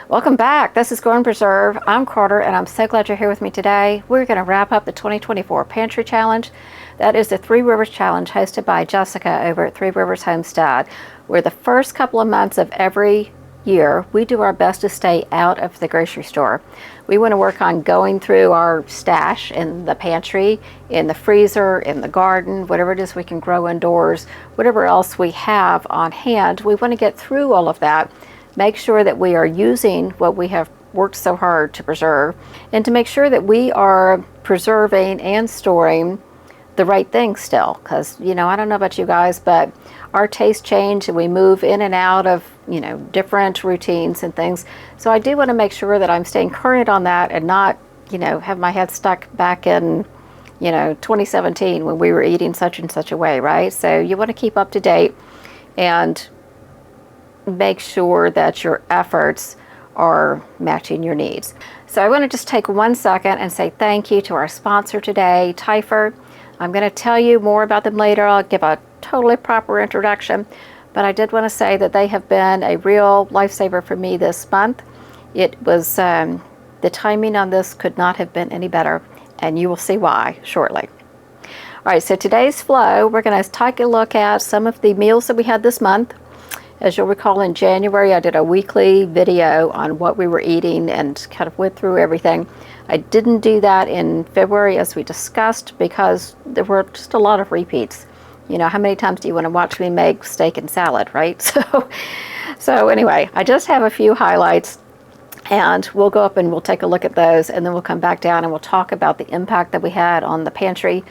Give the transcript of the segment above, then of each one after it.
Welcome back. This is Grow and Preserve. I'm Carter, and I'm so glad you're here with me today. We're going to wrap up the 2024 Pantry Challenge. That is the Three Rivers Challenge hosted by Jessica over at Three Rivers Homestead, where the first couple of months of every year, we do our best to stay out of the grocery store. We want to work on going through our stash in the pantry, in the freezer, in the garden, whatever it is we can grow indoors, whatever else we have on hand. We want to get through all of that, make sure that we are using what we have worked so hard to preserve, and to make sure that we are preserving and storing the right things still. Because, you know, I don't know about you guys, but our tastes change and we move in and out of, you know, different routines and things. So I do want to make sure that I'm staying current on that and not, you know, have my head stuck back in, you know, 2017 when we were eating such and such a way, right? So you want to keep up to date and make sure that your efforts are matching your needs. So I want to just take 1 second and say thank you to our sponsor today, Typhur. I'm going to tell you more about them later. I'll give a totally proper introduction, but I did want to say that they have been a real lifesaver for me this month. It was, the timing on this could not have been any better, and you will see why shortly. All right, so today's flow, we're going to take a look at some of the meals that we had this month. As you'll recall, in January, I did a weekly video on what we were eating and kind of went through everything. I didn't do that in February, as we discussed, because there were just a lot of repeats. You know, how many times do you want to watch me make steak and salad, right? So anyway, I just have a few highlights, and we'll go up and we'll take a look at those, and then we'll come back down and we'll talk about the impact that we had on the pantry,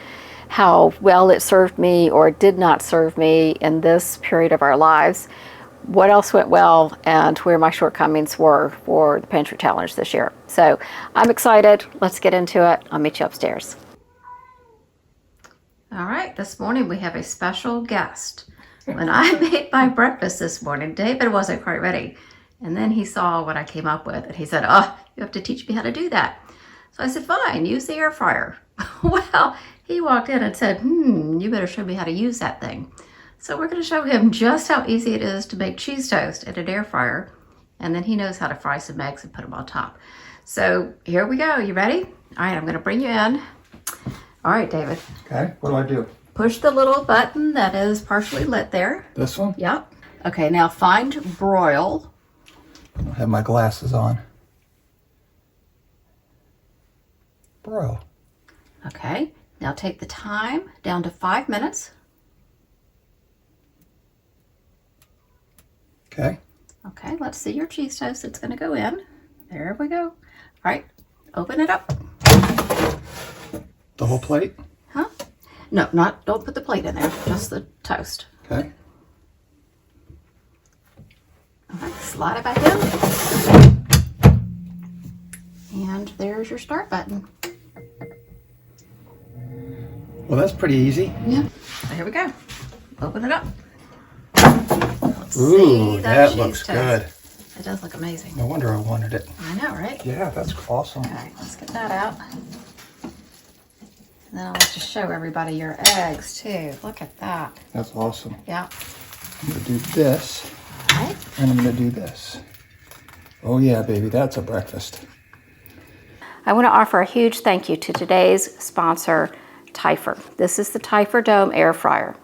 how well it served me or did not serve me in this period of our lives, what else went well, and where my shortcomings were for the Pantry Challenge this year. So I'm excited. Let's get into it. I'll meet you upstairs. All right, this morning we have a special guest. When I made my breakfast this morning, David wasn't quite ready. And then he saw what I came up with, and he said, "Oh, you have to teach me how to do that." So I said, "Fine, use the air fryer." Well, he walked in and said, "You better show me how to use that thing." So we're going to show him just how easy it is to make cheese toast in an air fryer, and then he knows how to fry some eggs and put them on top. So here we go. You ready? All right, I'm going to bring you in. All right, David. Okay, what do I do? Push the little button that is partially lit there. This one? Yep. Okay, now find broil. I have my glasses on. Broil. Okay, now take the time down to 5 minutes. Okay. Okay, let's see your cheese toast. It's going to go in. There we go. All right, open it up. The whole plate? Huh? No, don't put the plate in there, just the toast. Okay. All right, slide it back in. And there's your start button. Well, that's pretty easy. Yeah. So here we go. Open it up. Let's Ooh, see that cheese looks toast. good. It does look amazing. No wonder I wanted it. I know, right? Yeah, that's awesome. Okay, let's get that out. And then I'll just show everybody your eggs too. Look at that. That's awesome. Yeah. I'm going to do this, All right. and I'm going to do this. Oh yeah, baby, that's a breakfast. I want to offer a huge thank you to today's sponsor, Typhur. This is the Typhur Dome Air Fryer.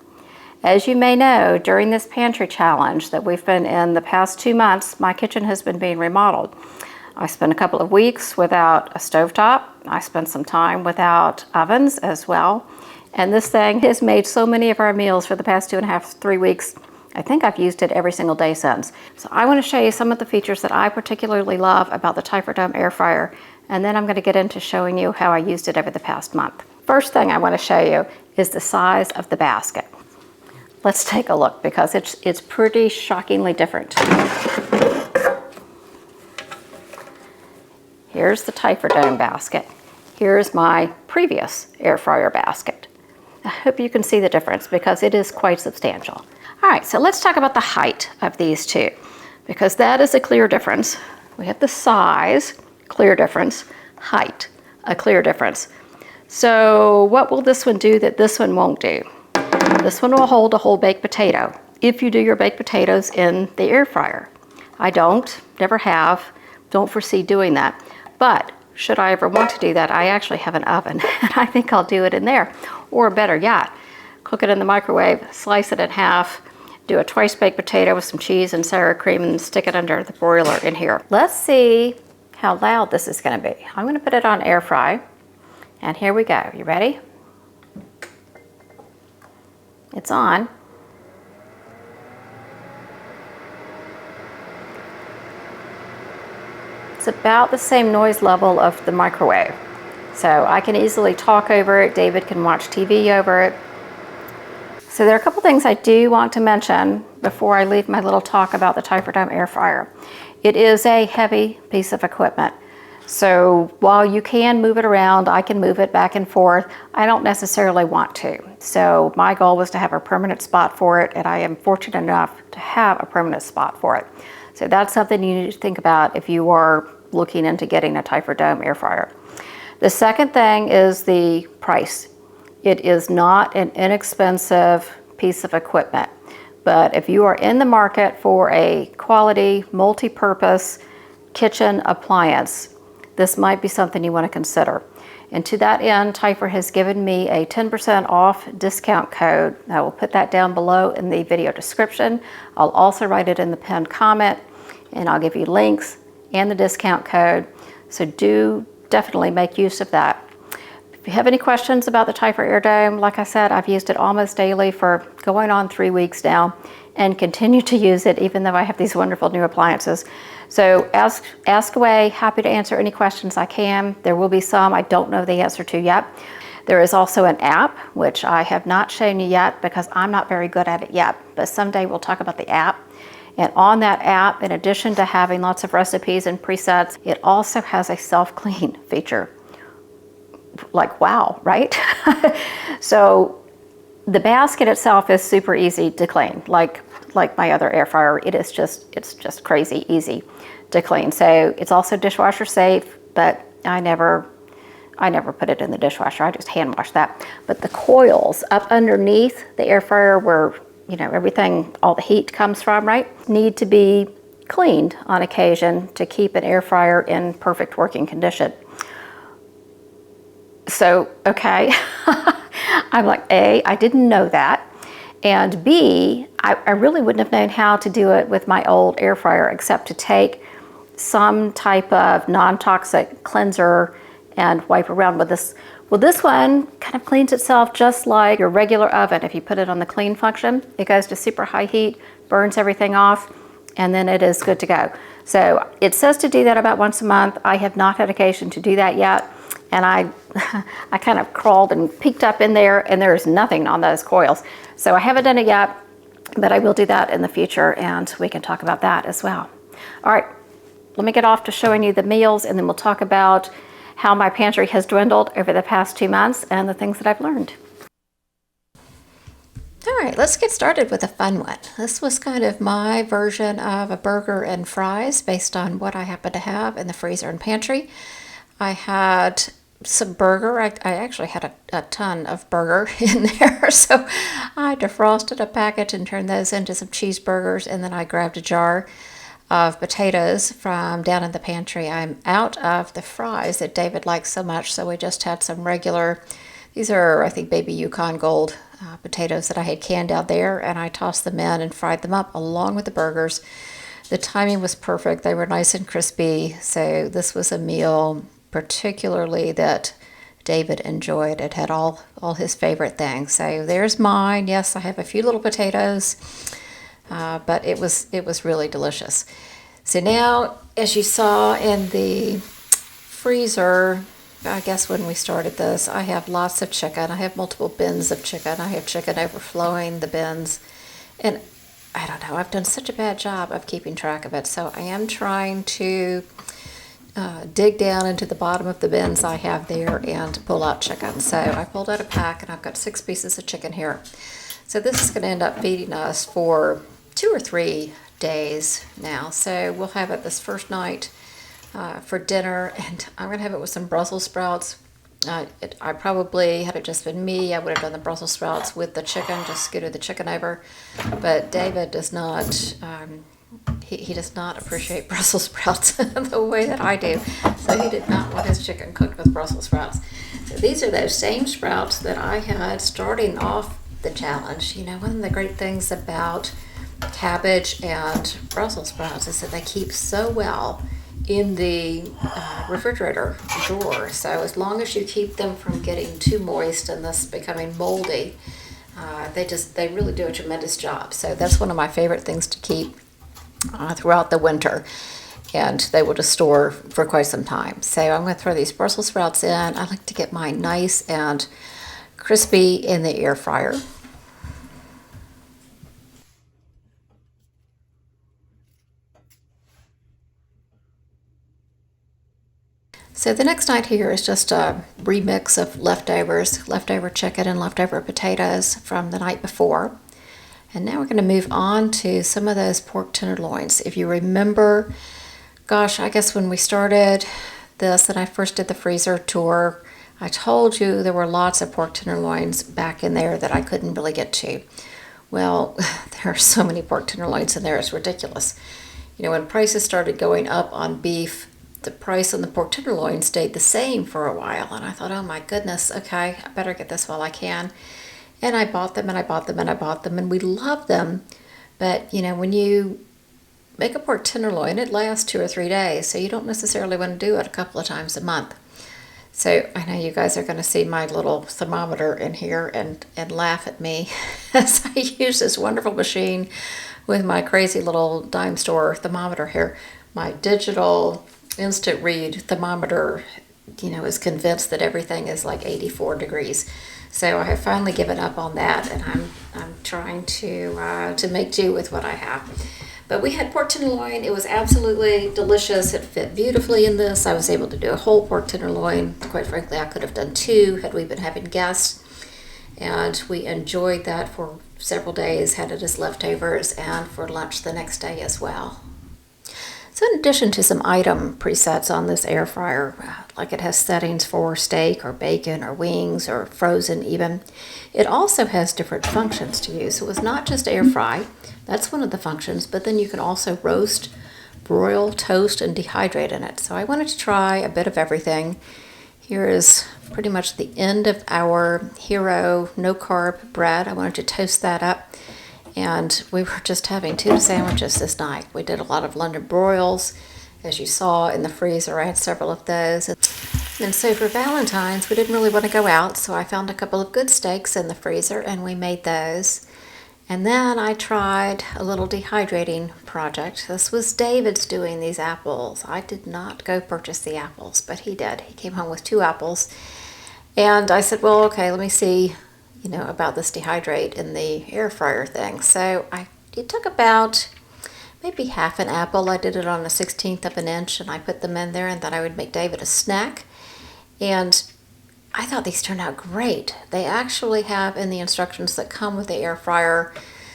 As you may know, during this pantry challenge that we've been in the past 2 months, my kitchen has been being remodeled. I spent a couple of weeks without a stovetop. I spent some time without ovens as well. And this thing has made so many of our meals for the past 2.5, 3 weeks. I think I've used it every single day since. So I want to show you some of the features that I particularly love about the Typhur Dome Air Fryer. And then I'm going to get into showing you how I used it over the past month. First thing I want to show you is the size of the basket. Let's take a look because it's pretty shockingly different. Here's the Typhur Dome basket. Here's my previous air fryer basket. I hope you can see the difference because it is quite substantial. All right, so let's talk about the height of these two because that is a clear difference. We have the size, clear difference, height, a clear difference. So what will this one do that this one won't do? This one will hold a whole baked potato if you do your baked potatoes in the air fryer. I don't, never have. don't foresee doing that. But should I ever want to do that, I actually have an oven, and I think I'll do it in there. Or better yet, cook it in the microwave, slice it in half, do a twice baked potato with some cheese and sour cream, and stick it under the broiler in here. Let's see how loud this is going to be. I'm going to put it on air fry, and here we go. You ready? It's on. It's about the same noise level of the microwave. So I can easily talk over it. David can watch TV over it. So there are a couple things I do want to mention before I leave my little talk about the Typhur Dome air fryer. It is a heavy piece of equipment. So while you can move it around, I can move it back and forth, I don't necessarily want to. So my goal was to have a permanent spot for it, and I am fortunate enough to have a permanent spot for it. So that's something you need to think about if you are looking into getting a Typhur Dome air fryer. The second thing is the price. It is not an inexpensive piece of equipment, but if you are in the market for a quality, multi-purpose kitchen appliance, this might be something you want to consider. And to that end, Typhur has given me a 10% off discount code. I will put that down below in the video description. I'll also write it in the pinned comment, and I'll give you links and the discount code. So do definitely make use of that. If you have any questions about the Typhur Air Dome, like I said, I've used it almost daily for going on 3 weeks now, and continue to use it even though I have these wonderful new appliances. So ask away, happy to answer any questions I can. There will be some I don't know the answer to yet. There is also an app, which I have not shown you yet because I'm not very good at it yet, but someday we'll talk about the app. And on that app, in addition to having lots of recipes and presets, it also has a self-clean feature. Like, wow, right? So the basket itself is super easy to clean, like my other air fryer. It's just crazy easy to clean. So it's also dishwasher safe, but I never put it in the dishwasher. I just hand wash that. But the coils up underneath the air fryer where, you know, everything, all the heat comes from, right, need to be cleaned on occasion to keep an air fryer in perfect working condition. So, okay, I'm like, A, I didn't know that. And B, I really wouldn't have known how to do it with my old air fryer except to take some type of non-toxic cleanser and wipe around with this. Well, this one kind of cleans itself just like your regular oven. If you put it on the clean function, it goes to super high heat, burns everything off, and then it is good to go. So it says to do that about once a month. I have not had occasion to do that yet. And I kind of crawled and peeked up in there, and there's nothing on those coils. So I haven't done it yet, but I will do that in the future, and we can talk about that as well. All right, let me get off to showing you the meals, and then we'll talk about how my pantry has dwindled over the past 2 months and the things that I've learned. All right, let's get started with a fun one. This was kind of my version of a burger and fries based on what I happen to have in the freezer and pantry. I had some burger. I actually had a ton of burger in there, so I defrosted a package and turned those into some cheeseburgers, and then I grabbed a jar of potatoes from down in the pantry. I'm out of the fries that David likes so much, so we just had some regular, these are, I think, baby Yukon Gold potatoes that I had canned out there, and I tossed them in and fried them up along with the burgers. The timing was perfect. They were nice and crispy, so this was a meal particularly that David enjoyed. It had all his favorite things. So there's mine. Yes, I have a few little potatoes, but it was really delicious. So now, as you saw in the freezer, I guess when we started this, I have lots of chicken. I have multiple bins of chicken. I have chicken overflowing the bins, and I don't know, I've done such a bad job of keeping track of it. So I am trying to dig down into the bottom of the bins I have there and pull out chicken. So I pulled out a pack, and I've got 6 pieces of chicken here. So this is going to end up feeding us for 2 or 3 days now. So we'll have it this first night for dinner, and I'm going to have it with some Brussels sprouts. I probably, had it just been me, I would have done the Brussels sprouts with the chicken, just scooted the chicken over. But David does not he does not appreciate Brussels sprouts the way that I do. So he did not want his chicken cooked with Brussels sprouts. So these are those same sprouts that I had starting off the challenge. You know, one of the great things about cabbage and Brussels sprouts is that they keep so well in the refrigerator drawer. So as long as you keep them from getting too moist and this becoming moldy, they really do a tremendous job. So that's one of my favorite things to keep throughout the winter, and they will just store for quite some time. So I'm going to throw these Brussels sprouts in. I like to get mine nice and crispy in the air fryer. So the next night here is just a remix of leftover chicken and leftover potatoes from the night before. And now we're going to move on to some of those pork tenderloins. If you remember, gosh, I guess when we started this and I first did the freezer tour, I told you there were lots of pork tenderloins back in there that I couldn't really get to. Well, there are so many pork tenderloins in there, it's ridiculous. You know, when prices started going up on beef, the price on the pork tenderloin stayed the same for a while. And I thought, oh my goodness, okay, I better get this while I can. And I bought them and I bought them and I bought them, and we love them. But, you know, when you make a pork tenderloin, it lasts 2 or 3 days. So you don't necessarily want to do it a couple of times a month. So I know you guys are going to see my little thermometer in here and laugh at me as I use this wonderful machine with my crazy little dime store thermometer here. My digital instant read thermometer, you know, is convinced that everything is like 84 degrees. So I have finally given up on that, and I'm trying to make do with what I have. But we had pork tenderloin. It was absolutely delicious. It fit beautifully in this. I was able to do a whole pork tenderloin. Quite frankly, I could have done 2 had we been having guests. And we enjoyed that for several days, had it as leftovers, and for lunch the next day as well. So in addition to some item presets on this air fryer, like it has settings for steak or bacon or wings or frozen even, it also has different functions to use. So it's not just air fry, that's one of the functions, but then you can also roast, broil, toast, and dehydrate in it. So I wanted to try a bit of everything. Here is pretty much the end of our hero no-carb bread. I wanted to toast that up. And we were just having 2 sandwiches this night. We did a lot of London broils. As you saw in the freezer, I had several of those. And so for Valentine's, we didn't really want to go out, so I found a couple of good steaks in the freezer, and we made those. And then I tried a little dehydrating project. This was David's doing these apples. I did not go purchase the apples, but he did. He came home with 2 apples. And I said, well, okay, let me see, you know, about this dehydrate in the air fryer thing. So it took about maybe half an apple. I did it on 1/16 of an inch, and I put them in there and thought I would make David a snack. And I thought these turned out great. They actually have in the instructions that come with the air fryer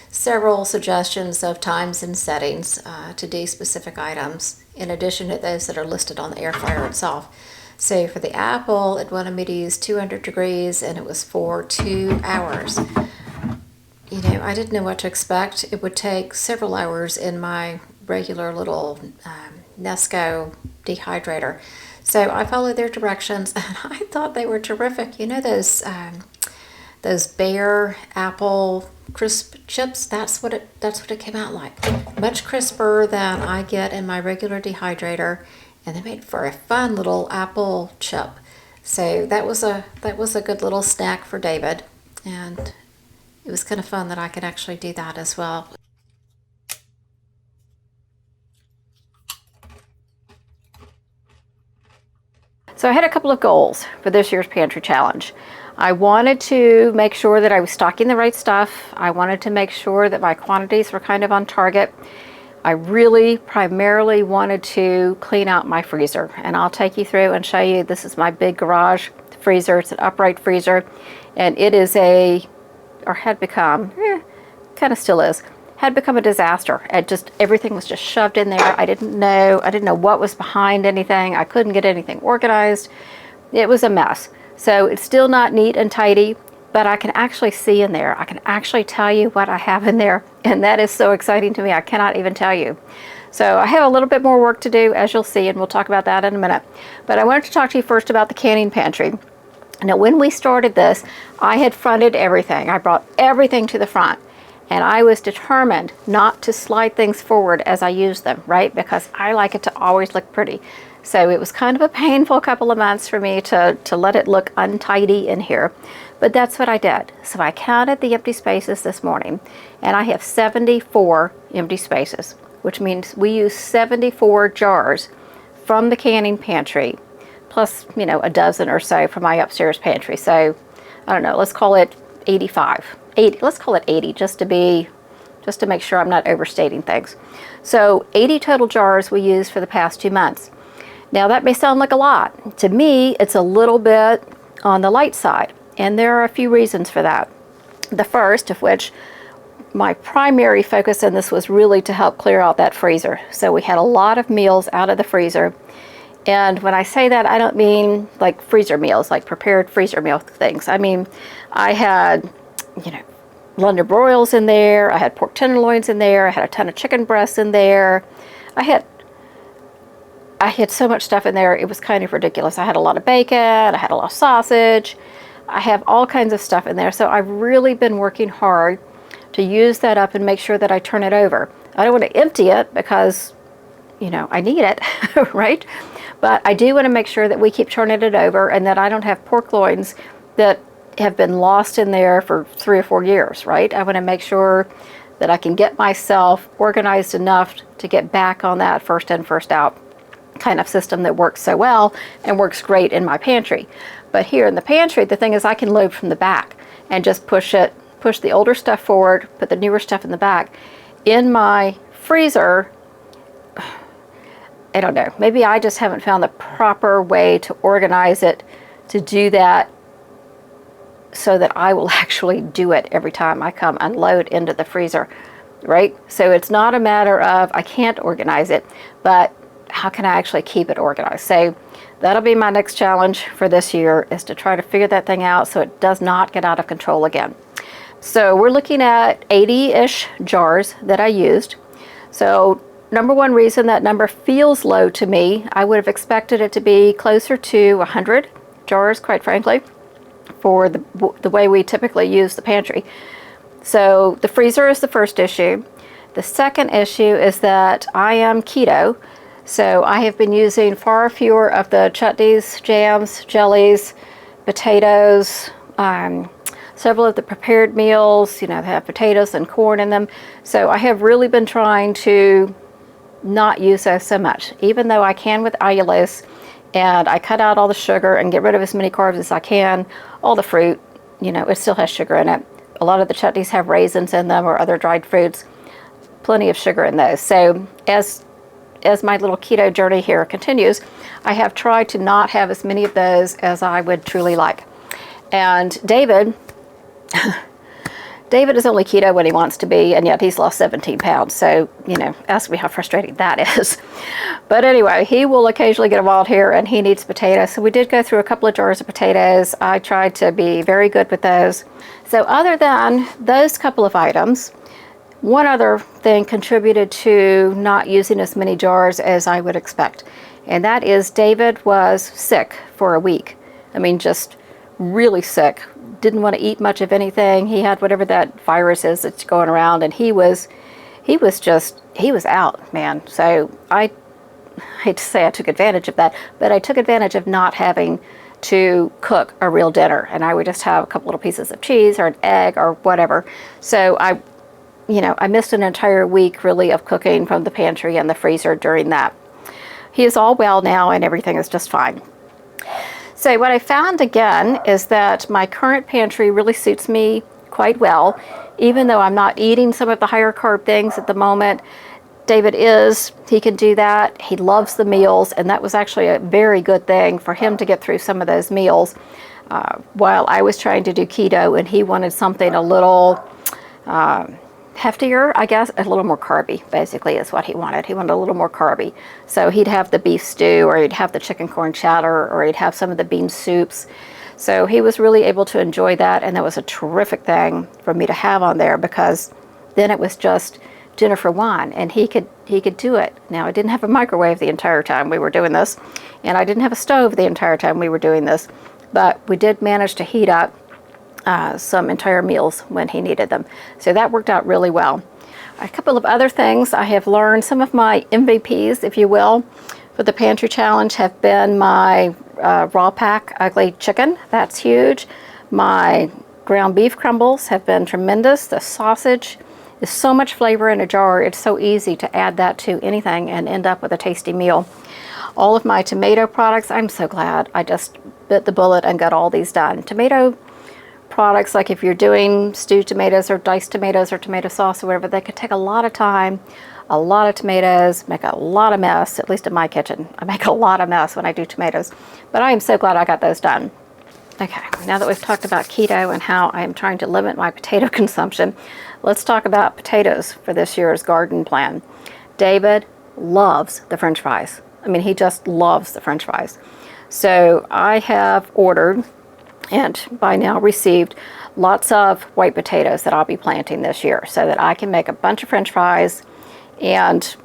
several suggestions of times and settings to do specific items, in addition to those that are listed on the air fryer itself. So for the apple, it wanted me to use 200 degrees, and it was for 2 hours. You know, I didn't know what to expect. It would take several hours in my regular little Nesco dehydrator. So I followed their directions, and I thought they were terrific. You know those Bear apple crisp chips? That's what it came out like. Much crisper than I get in my regular dehydrator. And they made for a fun little apple chip. So that was a good little snack for David, and it was kind of fun that I could actually do that as well. So I had a couple of goals for this year's pantry challenge. I wanted to make sure that I was stocking the right stuff. I wanted to make sure that my quantities were kind of on target. I really primarily wanted to clean out my freezer, and I'll take you through and show you. This is my big garage freezer. It's an upright freezer, and it is had become, kind of still is, had become a disaster. Everything was just shoved in there. I didn't know what was behind anything. I couldn't get anything organized. It was a mess. So it's still not neat and tidy, but I can actually see in there. I can actually tell you what I have in there, and that is so exciting to me. I cannot even tell you. So I have a little bit more work to do, as you'll see, and we'll talk about that in a minute. But I wanted to talk to you first about the canning pantry. Now, when we started this, I had fronted everything. I brought everything to the front, and I was determined not to slide things forward as I used them, right? Because I like it to always look pretty. So it was kind of a painful couple of months for me to let it look untidy in here. But that's what I did. So I counted the empty spaces this morning, and I have 74 empty spaces, which means we use 74 jars from the canning pantry, plus, you know, a dozen or so from my upstairs pantry. So I don't know, let's call it 85. 80, let's call it 80 just to make sure I'm not overstating things. So 80 total jars we used for the past 2 months. Now that may sound like a lot. To me, it's a little bit on the light side, and there are a few reasons for that. The first of which, my primary focus in this was really to help clear out that freezer. So we had a lot of meals out of the freezer. And when I say that, I don't mean like freezer meals, like prepared freezer meal things. I mean, I had, you know, London broils in there. I had pork tenderloins in there. I had a ton of chicken breasts in there. I had so much stuff in there, it was kind of ridiculous. I had a lot of bacon, I had a lot of sausage, I have all kinds of stuff in there. So I've really been working hard to use that up and make sure that I turn it over. I don't want to empty it because, you know, I need it, right? But I do want to make sure that we keep turning it over and that I don't have pork loins that have been lost in there for 3 or 4 years, right? I want to make sure that I can get myself organized enough to get back on that first in, first out kind of system that works so well and works great in my pantry. But here in the pantry, the thing is I can load from the back and just push the older stuff forward, put the newer stuff in the back. In my freezer, I don't know, maybe I just haven't found the proper way to organize it to do that so that I will actually do it every time I come unload into the freezer, right? So it's not a matter of I can't organize it, but how can I actually keep it organized? So that'll be my next challenge for this year, is to try to figure that thing out so it does not get out of control again. So we're looking at 80-ish jars that I used. So number one reason that number feels low to me, I would have expected it to be closer to 100 jars, quite frankly, for the way we typically use the pantry. So the freezer is the first issue. The second issue is that I am keto. So I have been using far fewer of the chutneys, jams, jellies, potatoes, several of the prepared meals, you know, they have potatoes and corn in them. So I have really been trying to not use those so much, even though I can with allulose, and I cut out all the sugar and get rid of as many carbs as I can. All the fruit, you know, it still has sugar in it. A lot of the chutneys have raisins in them or other dried fruits, plenty of sugar in those. So as my little keto journey here continues, I have tried to not have as many of those as I would truly like. And David is only keto when he wants to be, and yet he's lost 17 pounds. So, you know, ask me how frustrating that is. But anyway, he will occasionally get a wild hair and he needs potatoes. So we did go through a couple of jars of potatoes. I tried to be very good with those. So other than those couple of items, one other thing contributed to not using as many jars as I would expect, and that is David was sick for a week. I mean, just really sick. Didn't want to eat much of anything. He had whatever that virus is that's going around, and he was out, man. So I hate to say I took advantage of that, but I took advantage of not having to cook a real dinner, and I would just have a couple little pieces of cheese or an egg or whatever. So I missed an entire week really of cooking from the pantry and the freezer during that. He is all well now and everything is just fine. So what I found again is that my current pantry really suits me quite well, even though I'm not eating some of the higher carb things at the moment. David he can do that. He loves the meals, and that was actually a very good thing for him to get through some of those meals while I was trying to do keto, and he wanted something a little heftier, I guess, a little more carby, basically, is what he wanted. He wanted a little more carby. So he'd have the beef stew, or he'd have the chicken corn chowder, or he'd have some of the bean soups. So he was really able to enjoy that, and that was a terrific thing for me to have on there, because then it was just dinner for one, and he could do it. Now, I didn't have a microwave the entire time we were doing this, and I didn't have a stove the entire time we were doing this, but we did manage to heat up some entire meals when he needed them. So that worked out really well. A couple of other things I have learned, some of my MVPs, if you will, for the Pantry Challenge have been my raw pack ugly chicken. That's huge. My ground beef crumbles have been tremendous. The sausage is so much flavor in a jar. It's so easy to add that to anything and end up with a tasty meal. All of my tomato products, I'm so glad I just bit the bullet and got all these done. Tomato products, like if you're doing stewed tomatoes or diced tomatoes or tomato sauce or whatever, they could take a lot of time, a lot of tomatoes, make a lot of mess, at least in my kitchen. I make a lot of mess when I do tomatoes, but I am so glad I got those done. Okay, now that we've talked about keto and how I am trying to limit my potato consumption, let's talk about potatoes for this year's garden plan. David loves the French fries. I mean, he just loves the French fries. So I have ordered, and by now received, lots of white potatoes that I'll be planting this year, so that I can make a bunch of French fries. And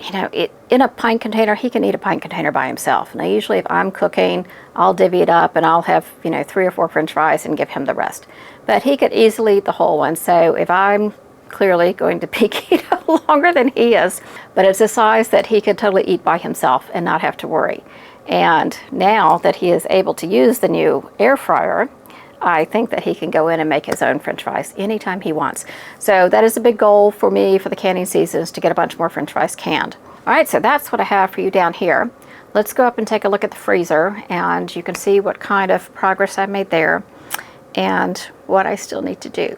you know, in a pint container, he can eat a pint container by himself. Now, usually if I'm cooking, I'll divvy it up and I'll have, you know, 3 or 4 French fries and give him the rest. But he could easily eat the whole one. So if I'm clearly going to be keto longer than he is, but it's a size that he could totally eat by himself and not have to worry. And now that he is able to use the new air fryer, I think that he can go in and make his own French fries anytime he wants. So that is a big goal for me for the canning season, is to get a bunch more French fries canned. All right, so that's what I have for you down here. Let's go up and take a look at the freezer, and you can see what kind of progress I made there and what I still need to do.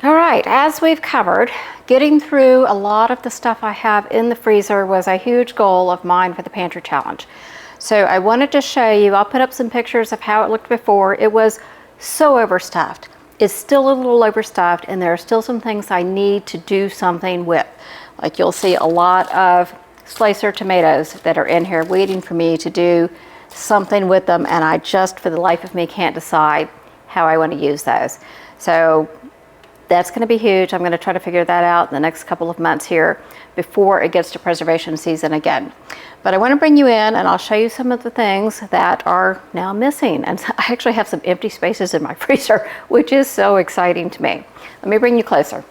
All right, as we've covered, getting through a lot of the stuff I have in the freezer was a huge goal of mine for the Pantry Challenge. So I wanted to show you, I'll put up some pictures of how it looked before. It was so overstuffed. It's still a little overstuffed, and there are still some things I need to do something with. Like, you'll see a lot of slicer tomatoes that are in here waiting for me to do something with them, and I just, for the life of me, can't decide how I want to use those. So that's going to be huge. I'm going to try to figure that out in the next couple of months here before it gets to preservation season again. But I want to bring you in, and I'll show you some of the things that are now missing. And I actually have some empty spaces in my freezer, which is so exciting to me. Let me bring you closer.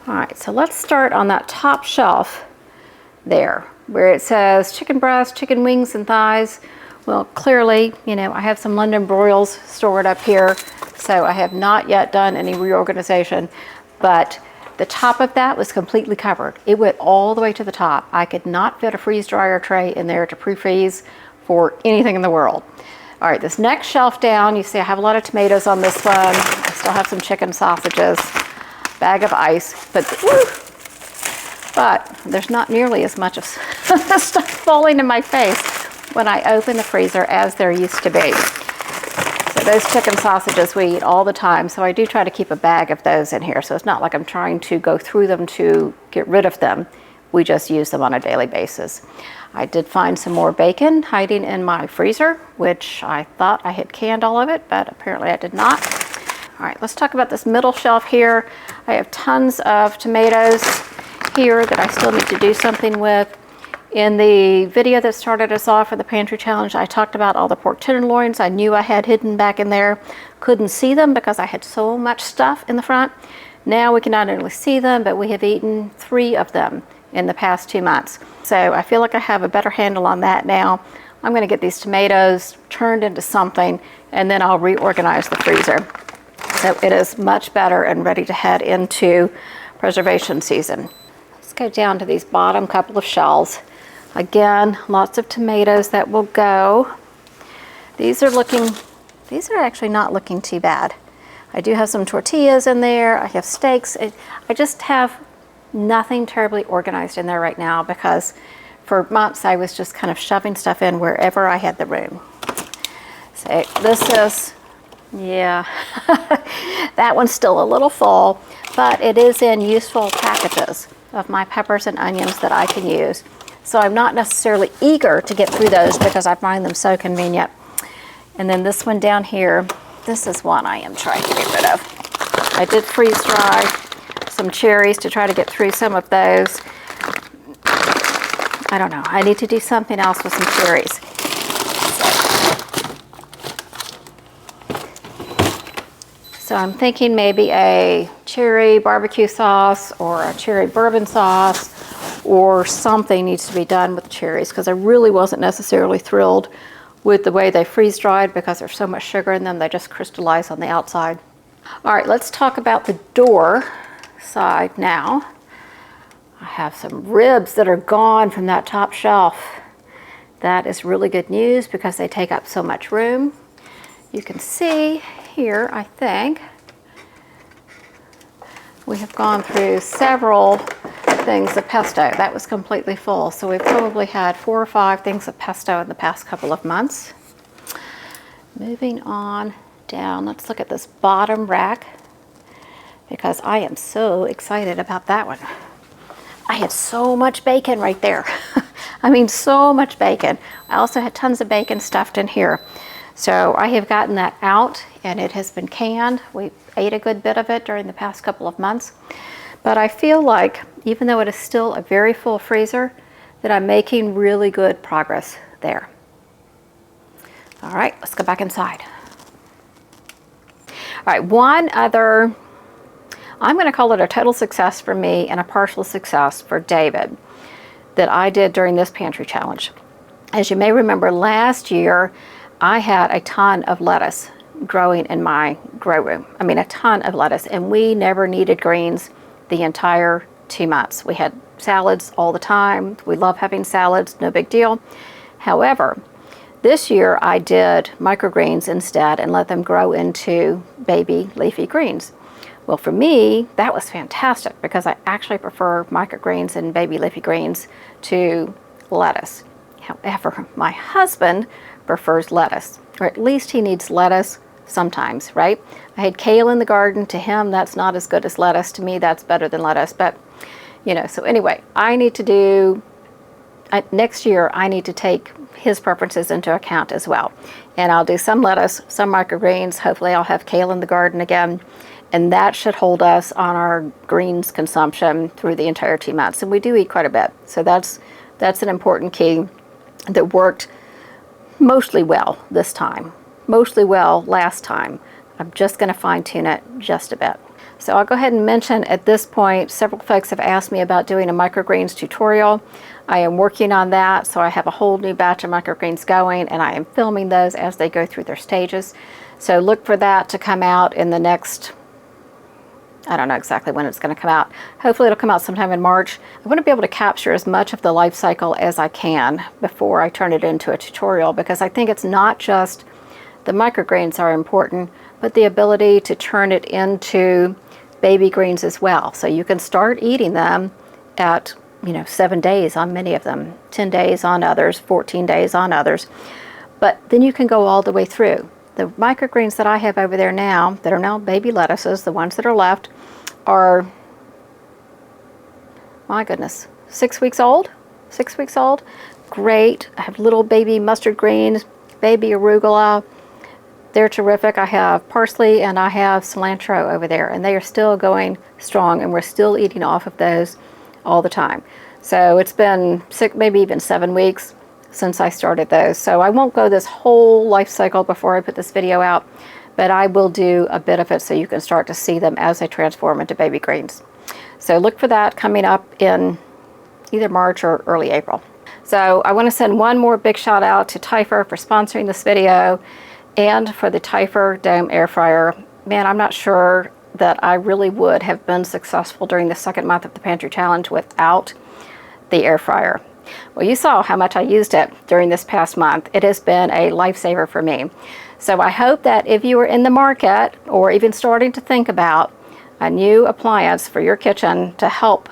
All right, so let's start on that top shelf there, where it says chicken breast, chicken wings, and thighs. Well, clearly, you know, I have some London broils stored up here, so I have not yet done any reorganization, but the top of that was completely covered. It went all the way to the top. I could not fit a freeze dryer tray in there to pre-freeze for anything in the world. All right, this next shelf down, you see I have a lot of tomatoes on this one. I still have some chicken sausages, bag of ice, but there's not nearly as much of stuff falling in my face when I open the freezer as there used to be. So those chicken sausages we eat all the time, so I do try to keep a bag of those in here. So it's not like I'm trying to go through them to get rid of them. We just use them on a daily basis. I did find some more bacon hiding in my freezer, which I thought I had canned all of it, but apparently I did not. All right, let's talk about this middle shelf here. I have tons of tomatoes here that I still need to do something with. In the video that started us off for the Pantry Challenge, I talked about all the pork tenderloins I knew I had hidden back in there. Couldn't see them because I had so much stuff in the front. Now we can not only see them, but we have eaten 3 of them in the past 2 months. So I feel like I have a better handle on that now. I'm going to get these tomatoes turned into something, and then I'll reorganize the freezer. So it is much better and ready to head into preservation season. Let's go down to these bottom couple of shelves. Again, lots of tomatoes that will go. These are actually not looking too bad. I do have some tortillas in there. I have steaks. I just have nothing terribly organized in there right now because for months I was just kind of shoving stuff in wherever I had the room. So this is, yeah, that one's still a little full, but it is in useful packages of my peppers and onions that I can use. So I'm not necessarily eager to get through those because I find them so convenient. And then this one down here, this is one I am trying to get rid of. I did freeze dry some cherries to try to get through some of those. I don't know. I need to do something else with some cherries. So I'm thinking maybe a cherry barbecue sauce or a cherry bourbon sauce or something needs to be done with the cherries, because I really wasn't necessarily thrilled with the way they freeze dried because there's so much sugar in them, they just crystallize on the outside. All right, let's talk about the door side now. I have some ribs that are gone from that top shelf. That is really good news because they take up so much room. You can see here, I think, we have gone through several things of pesto. That was completely full. So we've probably had 4 or 5 things of pesto in the past couple of months. Moving on down, let's look at this bottom rack because I am so excited about that one. I had so much bacon right there. I mean, so much bacon. I also had tons of bacon stuffed in here. So I have gotten that out and it has been canned. We ate a good bit of it during the past couple of months. But I feel like, even though it is still a very full freezer, that I'm making really good progress there. All right, let's go back inside. All right, one other, I'm going to call it a total success for me and a partial success for David that I did during this pantry challenge. As you may remember, last year I had a ton of lettuce growing in my grow room. I mean, a ton of lettuce, and we never needed greens the entire 2 months. We had salads all the time. We love having salads, no big deal. However, this year I did microgreens instead and let them grow into baby leafy greens. Well, for me, that was fantastic because I actually prefer microgreens and baby leafy greens to lettuce. However, my husband prefers lettuce, or at least he needs lettuce sometimes, right? I had kale in the garden. To him, that's not as good as lettuce. To me, that's better than lettuce. But, you know, so anyway, I need to do, next year, I need to take his preferences into account as well. And I'll do some lettuce, some microgreens. Hopefully I'll have kale in the garden again. And that should hold us on our greens consumption through the entire 2 months. And we do eat quite a bit. So that's an important key that worked mostly well this time. Mostly well last time. I'm just going to fine tune it just a bit. So I'll go ahead and mention at this point, several folks have asked me about doing a microgreens tutorial. I am working on that, so I have a whole new batch of microgreens going, and I am filming those as they go through their stages. So look for that to come out in the next, I don't know exactly when it's going to come out. Hopefully it'll come out sometime in March. I want to be able to capture as much of the life cycle as I can before I turn it into a tutorial, because I think it's not just the microgreens are important, but the ability to turn it into baby greens as well. So you can start eating them at, 7 days on many of them, 10 days on others, 14 days on others. But then you can go all the way through. The microgreens that I have over there now, that are now baby lettuces, the ones that are left, are, my goodness, 6 weeks old? 6 weeks old? Great. I have little baby mustard greens, baby arugula. They're terrific. I have parsley and I have cilantro over there, and they are still going strong, and we're still eating off of those all the time. So it's been 6, maybe even 7 weeks since I started those. So I won't go this whole life cycle before I put this video out, but I will do a bit of it so you can start to see them as they transform into baby greens. So look for that coming up in either March or early April. So I want to send one more big shout out to Typhur for sponsoring this video, and for the Typhur Dome Air Fryer. Man, I'm not sure that I really would have been successful during the second month of the Pantry Challenge without the air fryer. Well, you saw how much I used it during this past month. It has been a lifesaver for me. So I hope that if you are in the market or even starting to think about a new appliance for your kitchen to help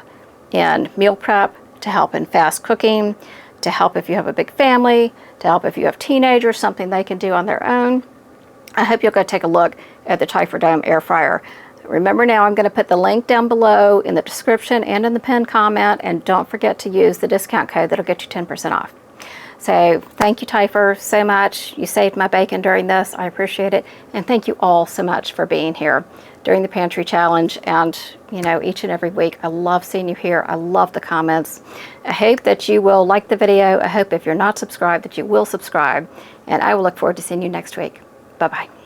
in meal prep, to help in fast cooking, to help if you have a big family, to help if you have teenagers, something they can do on their own, I hope you'll go take a look at the Typhur Dome Air Fryer. Remember now, I'm going to put the link down below in the description and in the pinned comment, and don't forget to use the discount code that'll get you 10% off. So thank you, Typhur, so much. You saved my bacon during this. I appreciate it. And thank you all so much for being here during the Pantry Challenge and, you know, each and every week. I love seeing you here. I love the comments. I hope that you will like the video. I hope if you're not subscribed that you will subscribe. And I will look forward to seeing you next week. Bye-bye.